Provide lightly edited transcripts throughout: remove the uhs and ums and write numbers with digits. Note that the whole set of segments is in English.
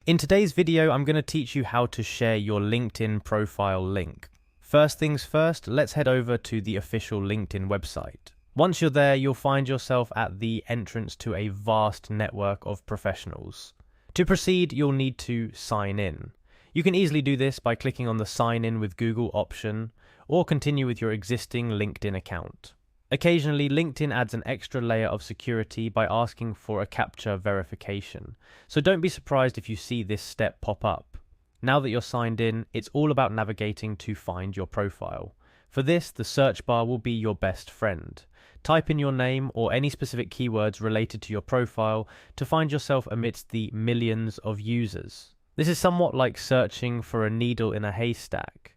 In today's video, I'm going to teach you how to share your LinkedIn profile link. First things first, let's head over to the official LinkedIn website. Once you're there, you'll find yourself at the entrance to a vast network of professionals. To proceed, you'll need to sign in. You can easily do this by clicking on the Sign In with Google option, or continue with your existing LinkedIn account. Occasionally, LinkedIn adds an extra layer of security by asking for a CAPTCHA verification, so don't be surprised if you see this step pop up. Now that you're signed in, it's all about navigating to find your profile. For this, the search bar will be your best friend. Type in your name or any specific keywords related to your profile to find yourself amidst the millions of users. This is somewhat like searching for a needle in a haystack,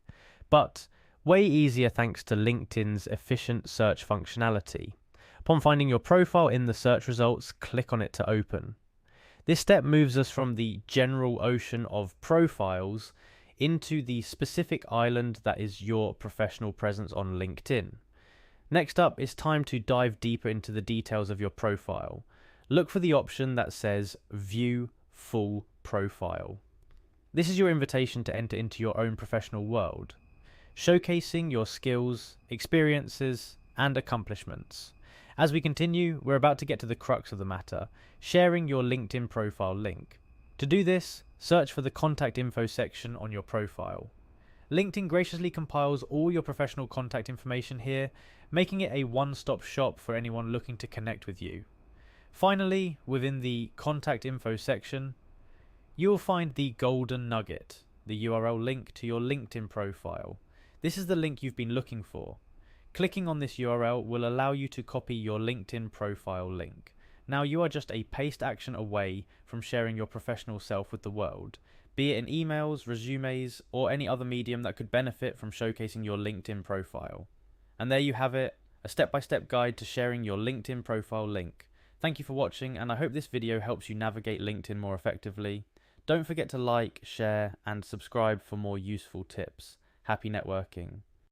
but way easier thanks to LinkedIn's efficient search functionality. Upon finding your profile in the search results, click on it to open. This step moves us from the general ocean of profiles into the specific island that is your professional presence on LinkedIn. Next up, it's time to dive deeper into the details of your profile. Look for the option that says View Full Profile. This is your invitation to enter into your own professional world, showcasing your skills, experiences, and accomplishments. As we continue, we're about to get to the crux of the matter, sharing your LinkedIn profile link. To do this, search for the contact info section on your profile. LinkedIn graciously compiles all your professional contact information here, making it a one-stop shop for anyone looking to connect with you. Finally, within the contact info section, you will find the golden nugget, the URL link to your LinkedIn profile. This is the link you've been looking for. Clicking on this URL will allow you to copy your LinkedIn profile link. Now you are just a paste action away from sharing your professional self with the world, be it in emails, resumes, or any other medium that could benefit from showcasing your LinkedIn profile. And there you have it, a step-by-step guide to sharing your LinkedIn profile link. Thank you for watching, and I hope this video helps you navigate LinkedIn more effectively. Don't forget to like, share, and subscribe for more useful tips. Happy networking.